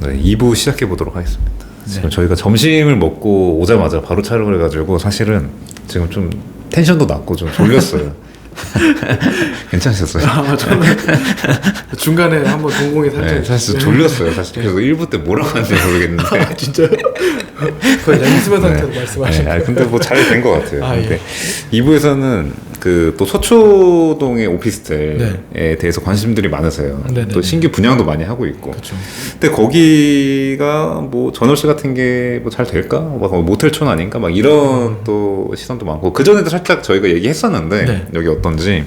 네, 2부 시작해 보도록 하겠습니다. 지금 저희가 점심을 먹고 오자마자 바로 촬영을 해가지고 사실은 지금 좀 텐션도 낮고 좀 졸렸어요. 괜찮으셨어요? 저는 중간에 한번 동공이 살짝 네, 사실 졸렸어요. 사실 그래서 1부 때 뭐라고 하는지 모르겠는데 진짜요? 거의 연습한 상태로 말씀하시는 거예요. 근데 뭐 잘 된 것 같아요. 근데 예. 2부에서는 그 또 서초동의 오피스텔에 대해서 관심들이 많으세요. 또 신규 분양도 많이 하고 있고. 그쵸. 근데 거기가 뭐 전월세 같은 게 뭐 잘 될까? 막 모텔촌 아닌가? 막 이런 또 시선도 많고. 그 전에도 살짝 저희가 얘기했었는데 여기 어떤지.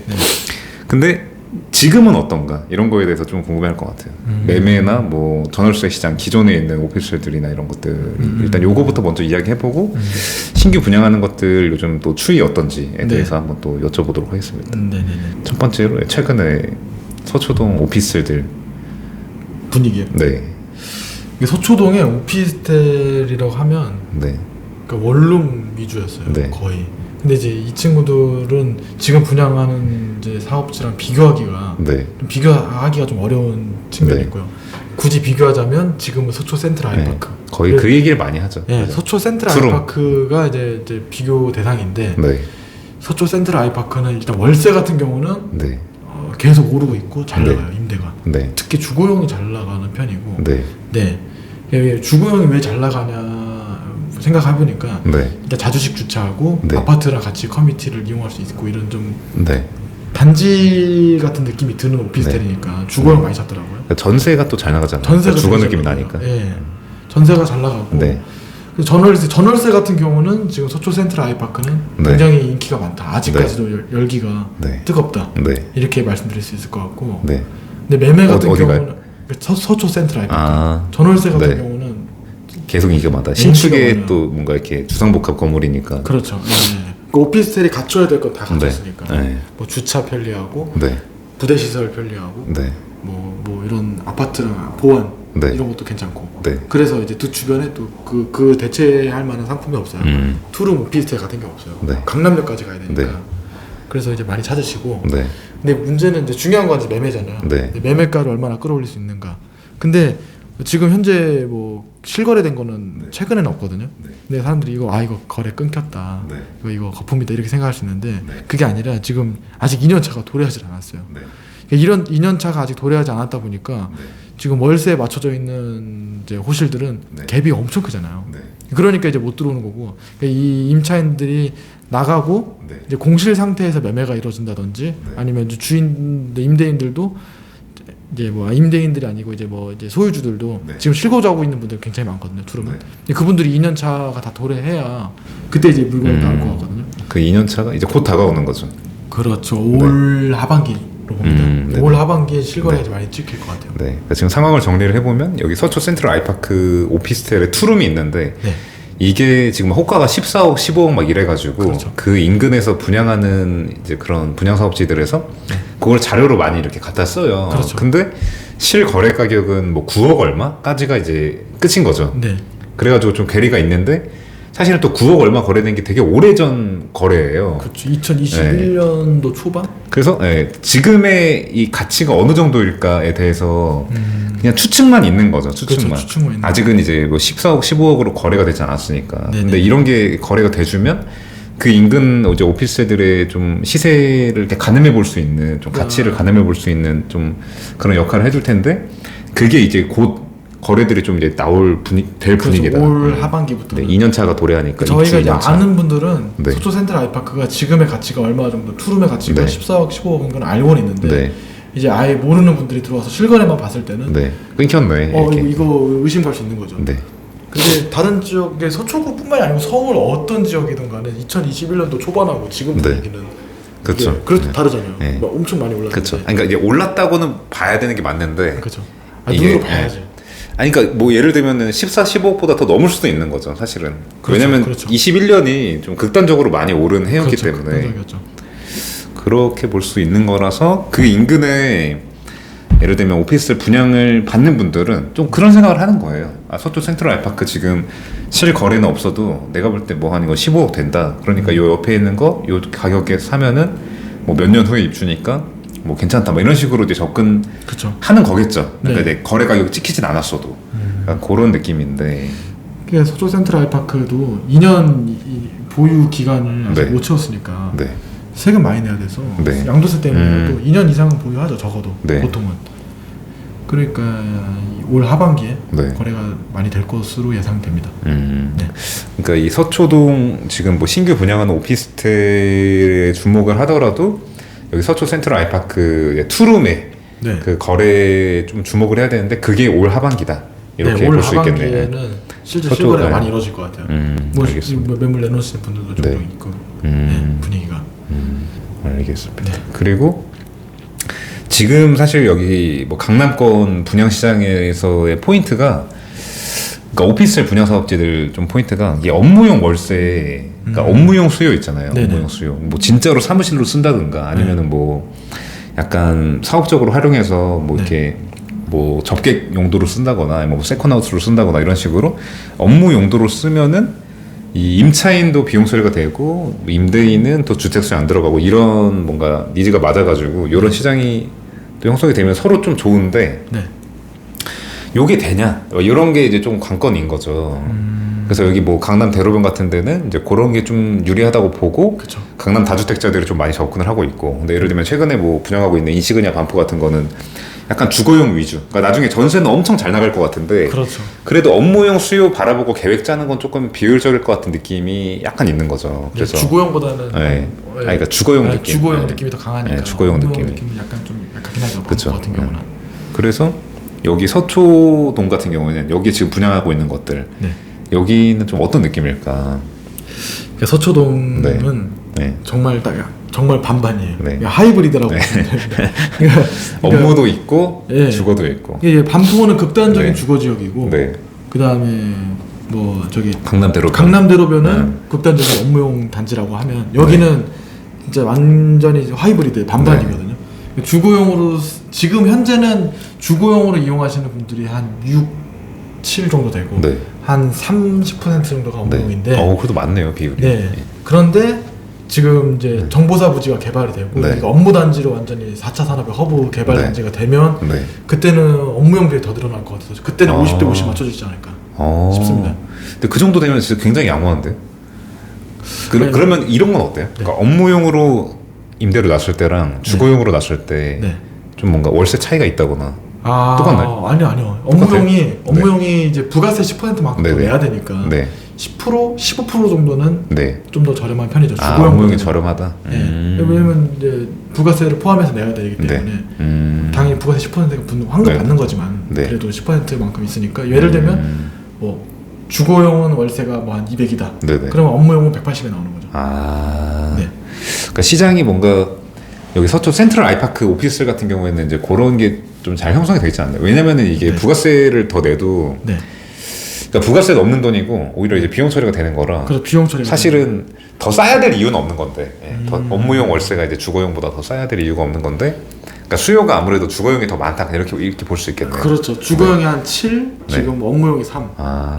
근데 지금은 어떤가? 이런 거에 대해서 좀 궁금해할 것 같아요. 매매나 뭐 전월세 시장 기존에 있는 오피스텔들이나 이런 것들 일단 요거부터 먼저 이야기해보고 신규 분양하는 것들 요즘 또 추이 어떤지에 대해서 한번 또 여쭤보도록 하겠습니다. 첫 번째로 최근에 서초동 오피스텔들 분위기요? 네. 이게 서초동에 오피스텔이라고 하면 그러니까 원룸 위주였어요. 거의. 근데 이제 이 친구들은 지금 분양하는 이제 사업지랑 비교하기가 좀 비교하기가 좀 어려운 측면이 있고요. 굳이 비교하자면 지금은 서초 센트럴 아이파크 거의 그 얘기를 많이 하죠. 서초 센트럴 아이파크가 이제 비교 대상인데 서초 센트럴 아이파크는 일단 월세 같은 경우는 계속 오르고 있고 잘 나가요. 임대가 특히 주거용이 잘 나가는 편이고 주거용이 왜 잘 나가냐 생각해보니까 일단 자주식 주차하고 아파트랑 같이 커뮤니티를 이용할 수 있고 이런 좀 단지 같은 느낌이 드는 오피스텔이니까 주거용 많이 찾더라고요. 그러니까 전세가 또 잘 나가잖아요. 전세가 주거 느낌이 나니까. 전세가 잘 나가고 전월세 같은 경우는 지금 서초 센트럴 아이파크는 굉장히 인기가 많다. 아직까지도 열기가 뜨겁다. 이렇게 말씀드릴 수 있을 것 같고 근데 매매 같은 경우는 서초 센트럴 아이파크 전월세 같은 경우는 계속 인기가 많다. 신축에 또 뭔가 이렇게 주상복합 건물이니까. 그렇죠. 그 오피스텔이 갖춰야 될 건 다 갖췄으니까. 뭐 주차 편리하고, 부대 시설 편리하고, 뭐 이런 아파트랑 보안 이런 것도 괜찮고. 그래서 이제 그 주변에 또 그 대체할 만한 상품이 없어요. 투룸 오피스텔 같은 게 없어요. 강남역까지 가야 되니까. 그래서 이제 많이 찾으시고. 근데 문제는 이제 중요한 건 이제 매매잖아요. 매매가를 얼마나 끌어올릴 수 있는가. 근데 지금 현재 뭐 실거래된 거는 최근에는 없거든요. 근데 사람들이 이거 거래 끊겼다. 이거 거품이다 이렇게 생각할 수 있는데 그게 아니라 지금 아직 2년 차가 도래하지 않았어요. 이런 2년 차가 아직 도래하지 않았다 보니까 지금 월세에 맞춰져 있는 이제 호실들은 갭이 엄청 크잖아요. 그러니까 이제 못 들어오는 거고 이 임차인들이 나가고 이제 공실 상태에서 매매가 이루어진다든지 아니면 주인 임대인들도 이제 뭐 임대인들이 아니고 이제 소유주들도 지금 실거주하고 있는 분들 굉장히 많거든요. 투룸은. 그분들이 2년 차가 다 도래해야 그때 이제 물건이 나올 것 같거든요. 그 2년 차가 이제 곧 다가오는 거죠. 그렇죠. 올 하반기로 봅니다. 올 하반기에 실거래가 많이 찍힐 것 같아요. 그러니까 지금 상황을 정리를 해보면 여기 서초 센트럴 아이파크 오피스텔에 투룸이 있는데 이게 지금 호가가 14억, 15억 막 이래가지고 그 인근에서 분양하는 이제 그런 분양 사업지들에서 그걸 자료로 많이 이렇게 갖다 써요. 근데 실거래 가격은 뭐 9억 얼마까지가 이제 끝인 거죠. 그래가지고 좀 괴리가 있는데 사실은 또 9억 얼마 거래된 게 되게 오래전 거래예요. 그렇죠. 2021년도 초반? 그래서 지금의 이 가치가 어느 정도일까에 대해서 그냥 추측만 있는 거죠. 추측만. 아직은 이제 뭐 14억, 15억으로 거래가 되지 않았으니까. 근데 이런 게 거래가 돼주면 그 인근 이제 오피스들의 좀 시세를 이렇게 가늠해 볼 수 있는, 좀 가치를 가늠해 볼 수 있는 좀 그런 역할을 해줄 텐데 그게 이제 곧 거래들이 좀 이제 될 분위기다. 올 하반기부터. 2년 차가 도래하니까. 저희가 이제 아는 분들은 서초 센트럴 아이파크가 지금의 가치가 얼마 정도, 투룸의 가치가 14억, 15억인 건 알고는 있는데 이제 아예 모르는 분들이 들어와서 실거래만 봤을 때는 끊겼네. 이거 의심할 수 있는 거죠. 근데 다른 지역의 서초구뿐만이 아니고 서울 어떤 지역이든 간에 2021년도 초반하고 지금 분위기는 그렇죠. 그래도 다르잖아요. 엄청 많이 올랐는데. 그렇죠. 그러니까 이제 올랐다고는 봐야 되는 게 맞는데. 그렇죠. 눈으로 봐야지. 그러니까 뭐 예를 들면은 14, 15억보다 더 넘을 수도 있는 거죠, 사실은. 왜냐면 21년이 좀 극단적으로 많이 오른 해였기 때문에. 극단적이었죠. 그렇게 볼 수 있는 거라서 그 인근에 예를 들면 오피스텔 분양을 받는 분들은 좀 그런 생각을 하는 거예요. 서초 센트럴 아이파크 지금 실거래는 없어도 내가 볼 때 뭐 한 이거 15억 된다. 그러니까 요 옆에 있는 거 요 가격에 사면은 뭐 몇 년 후에 입주니까 뭐 괜찮다 뭐 이런 식으로 이제 접근하는 거겠죠. 그러니까 내 거래 가격이 찍히진 않았어도 약간 그런 느낌인데. 서초 센트럴 아이파크도 2년 보유 기간을 아직 못 채웠으니까 세금 많이 내야 돼서 양도세 때문에도 2년 이상은 보유하죠, 적어도. 보통은. 그러니까 올 하반기에 거래가 많이 될 것으로 예상됩니다. 그러니까 이 서초동 지금 뭐 신규 분양하는 오피스텔에 주목을 하더라도 여기 서초 센트럴 아이파크의 투룸에 그 거래에 좀 주목을 해야 되는데 그게 올 하반기다. 이렇게 볼 수 있겠네요. 올 하반기에는 실제 실거래가 많이 이루어질 것 같아요. 뭐 매물 내놓으시는 분들도 좀 있고 분위기가. 알겠습니다. 그리고 지금 사실 여기 뭐 강남권 분양 시장에서의 포인트가, 그러니까 오피스텔 분양 사업지들 좀 포인트가 이 업무용 월세, 그러니까 업무용 수요 있잖아요. 업무용 수요. 뭐 진짜로 사무실로 쓴다든가 아니면은 뭐 약간 사업적으로 활용해서 뭐 이렇게 뭐 접객 용도로 쓴다거나 뭐 세컨하우스로 쓴다거나 이런 식으로 업무 용도로 쓰면은 이 임차인도 비용 처리가 되고 임대인은 또 주택수에 안 들어가고 이런 뭔가 니즈가 맞아가지고 이런 시장이 또 형성이 되면 서로 좀 좋은데 요게 되냐 이런 게 이제 좀 관건인 거죠. 그래서 여기 뭐 강남 대로변 같은 데는 이제 그런 게 좀 유리하다고 보고 강남 다주택자들이 좀 많이 접근을 하고 있고, 근데 예를 들면 최근에 뭐 분양하고 있는 인시그니아 반포 같은 거는 약간 주거용 위주. 그러니까 나중에 전세는 엄청 잘 나갈 것 같은데 그래도 업무용 수요 바라보고 계획 짜는 건 조금 비효율적일 것 같은 느낌이 약간 있는 거죠. 그래서 주거용보다는 그러니까 주거용 느낌. 주거용 느낌이 더 강하니까. 주거용 느낌이 약간 좀 약하긴 하죠. 반포 같은 경우는. 그래서 여기 서초동 같은 경우에는 여기 지금 분양하고 있는 것들 여기는 좀 어떤 느낌일까? 그러니까 서초동은 정말 반반이에요. 하이브리드라고 보시면 됩니다. 업무도 있고 주거도 있고. 반포는 극단적인 주거 지역이고 그 다음에 뭐 저기 강남 대로변은 극단적인 업무용 단지라고 하면 여기는 진짜 완전히 하이브리드 반반이거든요. 주거용으로 지금 현재는 주거용으로 이용하시는 분들이 한 6, 7 정도 되고 한 30% 정도가 업무용인데. 그래도 많네요, 비율이. 그런데 지금 이제 정보사 부지가 개발이 되고 그러니까 업무 단지로 완전히 4차 산업의 허브 개발 단지가 되면 그때는 업무용 비율이 더 늘어날 것 같아서 그때는 50대 50 맞춰지지 않을까 싶습니다. 근데 그 정도 되면 진짜 굉장히 양호한데. 그러면 이런 건 어때요? 그러니까 업무용으로 임대로 놨을 때랑 주거용으로 놨을 때 좀 뭔가 월세 차이가 있다거나 똑같나요? 아니요. 업무용이 이제 부가세 10%만큼 더 내야 되니까 10%, 15% 정도는 좀 더 저렴한 편이죠. 업무용이 저렴하다. 왜냐면 이제 부가세를 포함해서 내야 되기 때문에 당연히 부가세 10%가 환급 받는 거지만 그래도 10%만큼 있으니까 예를 들면 뭐 주거용은 월세가 뭐 한 200이다. 그러면 업무용은 180에 나오는 거죠. 그러니까 시장이 뭔가 여기 서초 센트럴 아이파크 오피스텔 같은 경우에는 이제 그런 게 좀 잘 형성이 되어 있지 않나요? 왜냐면은 이게 부가세를 더 내도 그러니까 부가세는 없는 돈이고 오히려 이제 비용 처리가 되는 거라. 비용 처리가 사실은 더 싸야 될 이유는 없는 건데 더 업무용 월세가 이제 주거용보다 더 싸야 될 이유가 없는 건데. 그러니까 수요가 아무래도 주거용이 더 많다 이렇게 볼 수 있겠네요. 그렇죠. 주거용이 한 7, 지금 업무용이 3.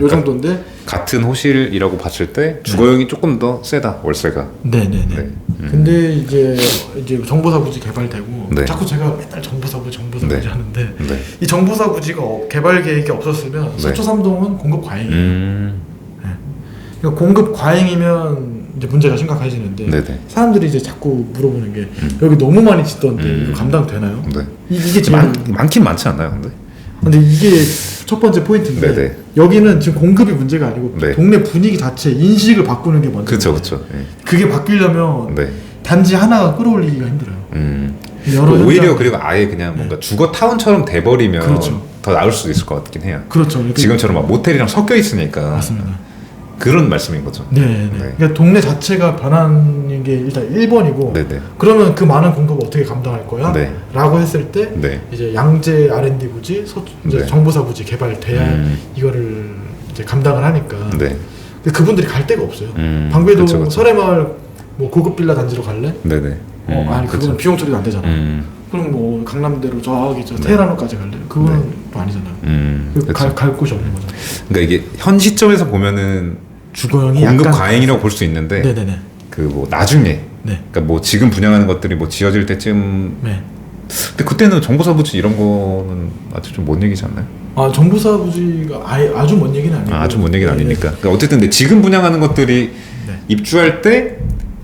요 정도인데 같은 호실이라고 봤을 때 주거용이 조금 더 세다 월세가. 근데 이제 정보사 부지 개발되고 자꾸 제가 맨날 정보사 부지 하는데 이 정보사 부지가 개발 계획이 없었으면 서초 3동은 공급 과잉이에요. 그러니까 공급 과잉이면 이제 문제가 심각해지는데 사람들이 이제 자꾸 물어보는 게 여기 너무 많이 짓던데 이거 감당되나요? 이게 제일 많긴 많지 않나요, 근데 이게 첫 번째 포인트인데 여기는 지금 공급이 문제가 아니고 동네 분위기 자체 인식을 바꾸는 게 먼저. 그렇죠. 그게 바뀌려면 단지 하나가 끌어올리기가 힘들어요. 오히려 그리고 아예 그냥 뭔가 주거 타운처럼 돼버리면 더 나을 수도 있을 것 같긴 해요. 지금처럼 막 모텔이랑 섞여 있으니까. 맞습니다. 그런 말씀인 거죠. 그러니까 동네 자체가 변하는 게 일단 1번이고 그러면 그 많은 공급을 어떻게 감당할 거야? 라고 했을 때 이제 양재 R&D 부지, 이제 정보사 부지 개발돼야 이거를 이제 감당을 하니까 근데 그분들이 갈 데가 없어요. 방배동 설해마을 뭐 고급 빌라 단지로 갈래? 아니 그거는 비용 처리도 안 되잖아. 그럼 뭐 강남대로 저기 테헤란호까지 갈래? 그거는 또 아니잖아요. 갈 곳이 없는 거죠. 그러니까 이게 현 시점에서 보면은 주거용이 공급 과잉이라고 볼 수 있는데 그 뭐 나중에 그러니까 뭐 지금 분양하는 것들이 뭐 지어질 때쯤 근데 그때는 정보사 부지 이런 거는 아직 좀 못 얘기지 않나요? 정부사 부지가 아주 먼 얘기는 아니고. 아주 먼 얘기는 아니니까. 그러니까 어쨌든 근데 지금 분양하는 것들이 입주할 때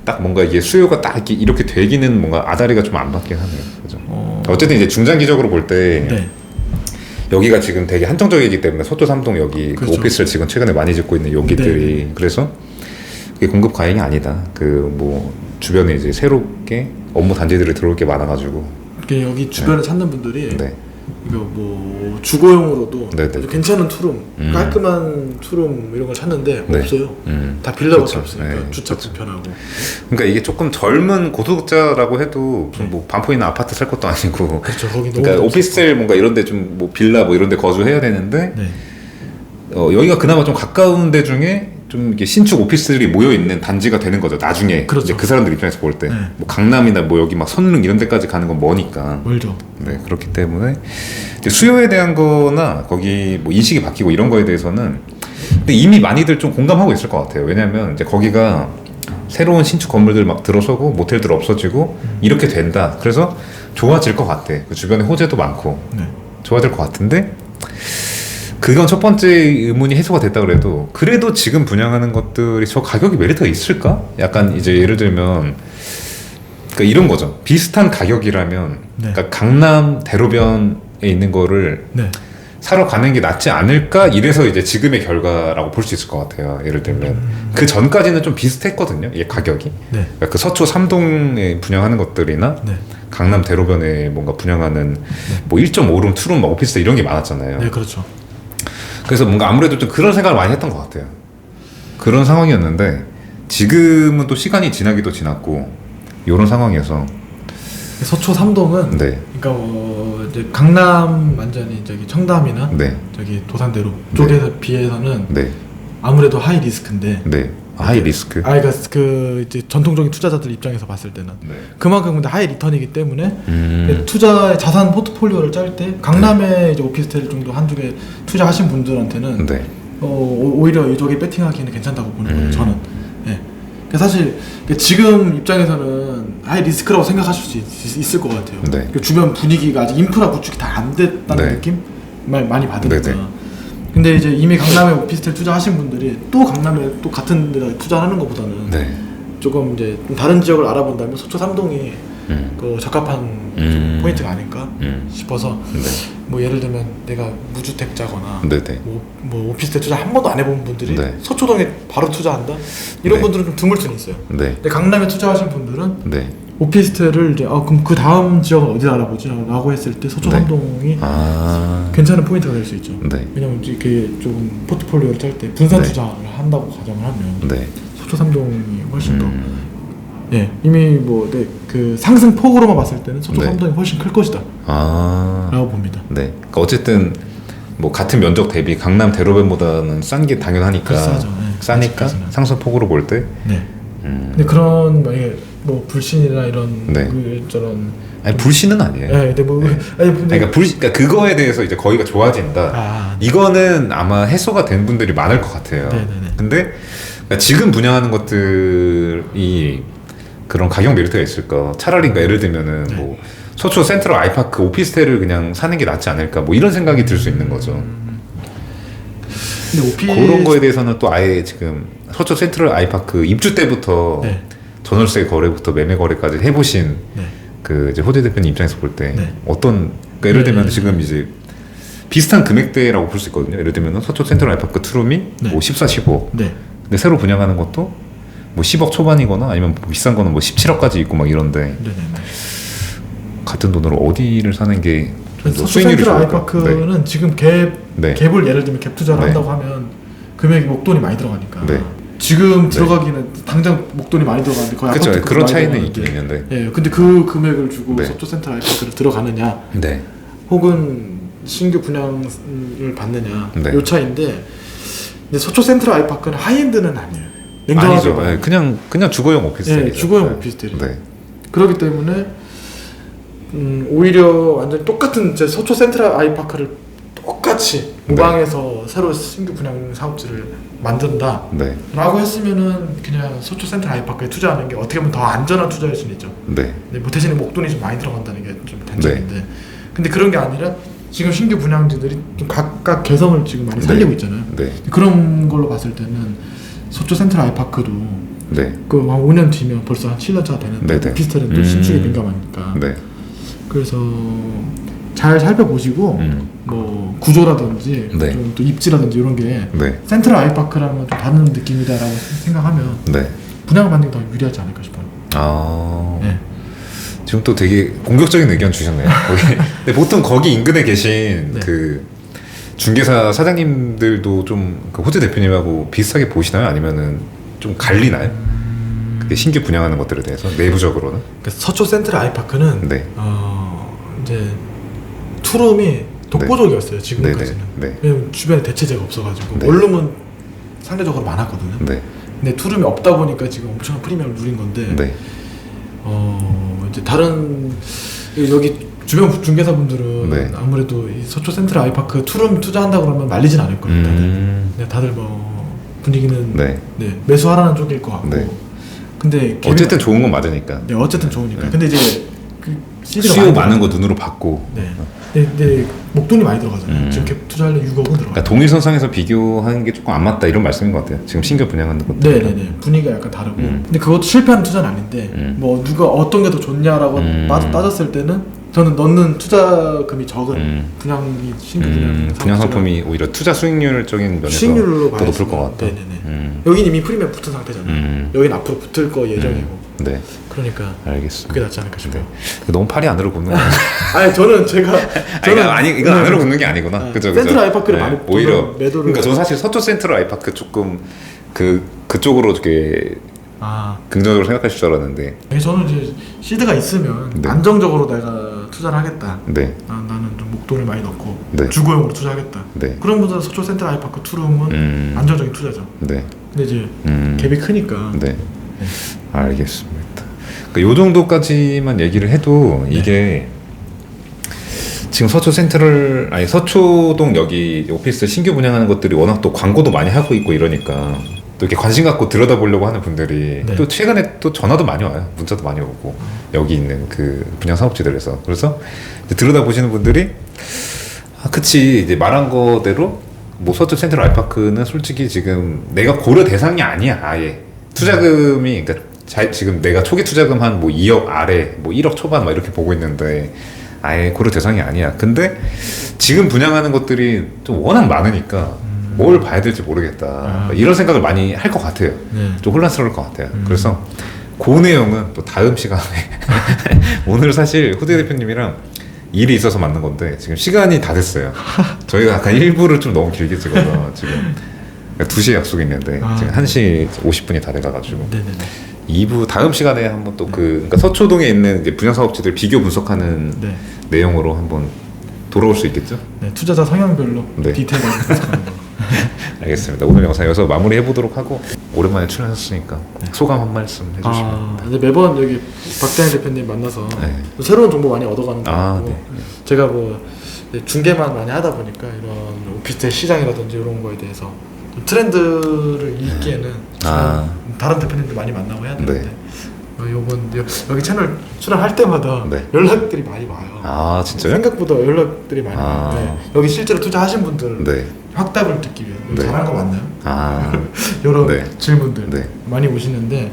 딱 뭔가 이게 수요가 딱 이렇게 되기는 뭔가 아다리가 좀 안 맞긴 하네요. 그죠? 어쨌든 이제 중장기적으로 볼 때 여기가 지금 되게 한정적이기 때문에 서초 3동 여기 그렇죠. 그 오피스를 지금 최근에 많이 짓고 있는 여기들이 그래서 그게 공급 과잉이 아니다. 그 뭐 주변에 이제 새롭게 업무 단지들이 들어올 게 많아가지고 여기 주변에 찾는 분들이 이거 뭐 주거용으로도 아주 괜찮은 투룸, 깔끔한 투룸 이런 걸 찾는데 없어요. 다 빌라밖에 없으니까 주차 불편하고. 그러니까 이게 조금 젊은 고소득자라고 해도 뭐 반포 있는 아파트 살 것도 아니고. 그렇죠. 거기 그러니까 오피스텔 뭔가 이런데 좀 뭐 빌라 뭐 이런데 거주해야 되는데 여기가 그나마 좀 가까운 데 중에 좀 이렇게 신축 오피스들이 모여 있는 단지가 되는 거죠. 나중에 이제 그 사람들 입장에서 볼 때 뭐 강남이나 뭐 여기 막 선릉 이런 데까지 가는 건 머니까. 멀죠. 네, 그렇기 때문에 이제 수요에 대한-거나 거기 뭐 인식이 바뀌고 이런 거에 대해서는 근데 이미 많이들 좀 공감하고 있을 것 같아요. 왜냐하면 이제 거기가 새로운 신축 건물들 막 들어서고 모텔들 없어지고 이렇게 된다. 그래서 좋아질 것 같아. 그 주변에 호재도 많고 좋아질 것 같은데. 그건 첫 번째 의문이 해소가 됐다 그래도 지금 분양하는 것들이 저 가격이 메리트가 있을까? 약간 이제 예를 들면 그러니까 이런 거죠. 비슷한 가격이라면 그러니까 강남 대로변에 있는 거를 사러 가는 게 낫지 않을까? 이래서 이제 지금의 결과라고 볼 수 있을 것 같아요. 예를 들면 그 전까지는 좀 비슷했거든요. 이게 가격이. 그러니까 그 서초 3동에 분양하는 것들이나 강남 대로변에 뭔가 분양하는 뭐 1.5룸, 2룸 막 오피스 이런 게 많았잖아요. 네, 그렇죠. 그래서 뭔가 아무래도 좀 그런 생각을 많이 했던 것 같아요. 그런 상황이었는데 지금은 또 시간이 지나기도 지났고 이런 상황이어서 서초 3동은 그러니까 이제 강남 완전히 저기 청담이나 저기 도산대로 쪽에 비해서는 아무래도 하이 리스크인데 하이 리스크. 그러니까 그 이제 전통적인 투자자들 입장에서 봤을 때는 그만큼 근데 하이 리턴이기 때문에 투자의 자산 포트폴리오를 짤 때 강남에 이제 오피스텔 정도 한두 개 투자하신 분들한테는 오히려 이쪽에 배팅하기는 괜찮다고 보는 거예요. 저는. 그러니까 사실 지금 입장에서는 하이 리스크라고 생각하실 수 있을 것 같아요. 그 주변 분위기가 아직 인프라 구축이 다 안 됐다는 느낌 많이 받으니까. 근데 이제 이미 강남에 오피스텔 투자하신 분들이 또 강남에 또 같은 데다 투자하는 것보다는 조금 이제 좀 다른 지역을 알아본다면 서초 3동이 그 적합한 좀 포인트가 아닐까 싶어서 뭐 예를 들면 내가 무주택자거나 뭐 오피스텔 투자 한 번도 안 해본 분들이 서초동에 바로 투자한다? 이런 분들은 좀 드물 수는 있어요. 근데 강남에 투자하신 분들은 오피스텔을 이제 그럼 그 다음 지역은 어디 알아보지? 라고 했을 때 서초 3동이 괜찮은 포인트가 될 수 있죠. 왜냐면 이렇게 조금 포트폴리오를 짤 때 분산 투자를 한다고 가정을 하면 서초 3동이 훨씬 더 이미 뭐 그 상승 폭으로만 봤을 때는 서초 3동이 훨씬 클 것이다 라고 봅니다. 그러니까 어쨌든 뭐 같은 면적 대비 강남 대로변보다는 싼 게 당연하니까 싸니까 상승 폭으로 볼 때 근데 그런 만약에 뭐 불신이나 이런 저런 아니 불신은 아니에요. 근데 뭐 그러니까 그거에 대해서 이제 거기가 좋아진다. 이거는 아마 해소가 된 분들이 많을 것 같아요. 근데 그러니까 지금 분양하는 것들이 그런 가격 메리트가 있을까? 차라리 그러니까 예를 들면은 뭐 서초 센트럴 아이파크 오피스텔을 그냥 사는 게 낫지 않을까? 뭐 이런 생각이 들 수 있는 거죠. 근데 그런 거에 대해서는 또 아예 지금 서초 센트럴 아이파크 입주 때부터 전월세 거래부터 매매 거래까지 해보신 그 이제 호재 대표님 입장에서 볼 때 어떤 그러니까 예를 들면 지금 이제 비슷한 금액대라고 볼 수 있거든요. 예를 들면 서초 센트럴 아이파크 투룸이 뭐 14, 15. 근데 새로 분양하는 것도 뭐 10억 초반이거나 아니면 뭐 비싼 거는 뭐 17억까지 있고 막 이런데 같은 돈으로 어디를 사는 게 수익률이 좋을까? 아이파크는 지금 갭을 예를 들면 갭 투자를 한다고 하면 금액이 목돈이 많이 들어가니까 지금 들어가기는 당장 목돈이 많이 들어가는데 거의 아파트 그런 차이는 있긴 있는데 근데 그 금액을 주고 서초 센트럴 아이파크를 들어가느냐 혹은 신규 분양을 받느냐 요 차이인데 근데 서초 센트럴 아이파크는 하이엔드는 아니에요. 아니죠. 그냥 주거용 오피스텔이죠. 주거용 오피스텔이. 그렇기 때문에 오히려 완전 똑같은 제 서초 센트럴 아이파크를 똑같이 모방해서 새로 신규 분양 사업지를 만든다 라고 했으면은 그냥 서초 센트럴 아이파크에 투자하는 게 어떻게 보면 더 안전한 투자일 수는 있죠. 뭐 대신에 목돈이 좀 많이 들어간다는 게 좀 단점인데 근데 그런 게 아니라 지금 신규 분양지들이 좀 각각 개성을 지금 많이 살리고 있잖아요. 네. 그런 걸로 봤을 때는 서초 센트럴 아이파크도 네. 그 한 5년 뒤면 벌써 한 7년 차가 되는데 오피스텔은 또 신축에 민감하니까. 네. 그래서 잘 살펴보시고 뭐 구조라든지 네. 좀 또 입지라든지 이런 게 네. 센트럴 아이파크랑은 좀 다른 느낌이다라고 생각하면 네. 분양을 받는 게 더 유리하지 않을까 싶어요. 아. 네. 지금 또 되게 공격적인 의견 주셨네요. 근데 보통 거기 인근에 계신 네. 그 중개사 사장님들도 좀 그 호재 대표님하고 비슷하게 보시나요? 아니면은 좀 갈리나요? 그게 신규 분양하는 것들에 대해서 내부적으로는? 그러니까 서초 센트럴 아이파크는 네. 이제 투룸이 독보적이었어요. 지금까지는. 네. 왜냐면 주변에 대체제가 없어가지고 네. 원룸은 상대적으로 많았거든요. 네. 근데 투룸이 없다 보니까 지금 엄청난 프리미엄을 누린 건데 네. 이제 다른 여기 주변 중개사분들은 네. 아무래도 이 서초 센트럴 아이파크 투룸 투자한다 그러면 말리진 않을 거예요. 다들 뭐 분위기는 네. 네, 매수하라는 쪽일 것 같고. 네. 근데 어쨌든 좋은 건 맞으니까. 네, 어쨌든 좋으니까. 네. 근데 이제 그 CD가 수요 많은 거 눈으로 봤고. 네. 근데 목돈이 많이 들어가잖아요. 지금 갭 투자하려면 6억은 들어가. 그러니까 동일선상에서 비교하는 게 조금 안 맞다 이런 말씀인 것 같아요. 지금 신규 분양하는 것도. 네네네. 분위기가 약간 다르고. 근데 그것도 실패하는 투자는 아닌데 뭐 누가 어떤 게 더 좋냐라고 따졌을 때는 저는 넣는 투자금이 적은 분양이 신규 분양 상품이 오히려 투자 수익률적인 면에서 수익률로 더 높을 것 같다. 네네네. 여긴 이미 프리미엄 붙은 상태잖아요. 여긴 앞으로 붙을 거 예정이고. 네. 그러니까 알겠습니다. 그게 낫지 않을까 싶어요. 네. 너무 팔이 안으로 굽는 거예요. 아니 저는 아니 이건 안으로 굽는 게 아니구나. 그죠? 센트럴 아이파크를 많이 오히려 매도를. 그러니까 저는 사실 서초 센트럴 아이파크 조금 그쪽으로 이렇게 긍정적으로 생각하실 줄 알았는데. 저는 이제 시드가 있으면 네. 안정적으로 내가 투자를 하겠다. 네. 나는 좀 목돈을 많이 넣고 네. 주거용으로 투자하겠다. 네. 그런 분들은 서초 센트럴 아이파크 투룸은 안정적인 투자죠. 네. 근데 이제 갭이 크니까. 네. 알겠습니다. 그러니까 요 정도까지만 얘기를 해도 이게 지금 서초동 여기 오피스 신규 분양하는 것들이 워낙 또 광고도 많이 하고 있고 이러니까 또 이렇게 관심 갖고 들여다보려고 하는 분들이 또 최근에 또 전화도 많이 와요. 문자도 많이 오고 여기 있는 그 분양 사업지들에서. 그래서 이제 들여다보시는 분들이 그치 이제 말한 거대로 뭐 서초 센트럴 아이파크는 솔직히 지금 내가 고려 대상이 아니야. 아예 투자금이 그러니까 지금 내가 초기 투자금 한 뭐 2억 아래 뭐 1억 초반 막 이렇게 보고 있는데 아예 고려 대상이 아니야. 근데 지금 분양하는 것들이 좀 워낙 많으니까 뭘 봐야 될지 모르겠다. 이런 생각을 많이 할 것 같아요. 좀 혼란스러울 것 같아요. 그래서 그 내용은 또 다음 시간에 오늘 사실 후대 대표님이랑 일이 있어서 만난 건데 지금 시간이 다 됐어요. 저희가 약간 1부를 좀 너무 길게 찍어서 지금 2시에 약속이 있는데 지금 1시 50분이 다 돼가가지고 2부 다음 시간에 한번 또 그러니까 서초동에 있는 이제 분양사업지들 비교 분석하는 내용으로 한번 돌아올 수 있겠죠? 네, 투자자 성향별로 디테일하게 분석하는 거. 알겠습니다. 오늘 영상 여기서 마무리해 보도록 하고 오랜만에 출연하셨으니까 소감 한 말씀 해주시면. 근데 매번 여기 박대현 대표님 만나서 새로운 정보 많이 얻어가는 거 같고 제가 뭐 중개만 많이 하다 보니까 이런 오피스텔 시장이라든지 이런 거에 대해서 트렌드를 읽기에는 다른 대표님들 많이 만나고 해야 되는데 여기 채널 출연할 때마다 연락들이 많이 와요. 진짜요? 생각보다 연락들이 많이 와요. 여기 실제로 투자하신 분들 확답을 듣기 위해 잘한 거 맞나요? 이런 질문들 많이 오시는데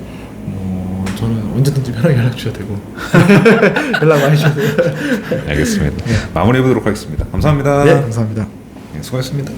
저는 언제든지 편하게 연락 주셔도 되고 연락 많이 주셔도 되고. 알겠습니다. 마무리해 보도록 하겠습니다. 감사합니다. 네, 감사합니다. 수고하셨습니다.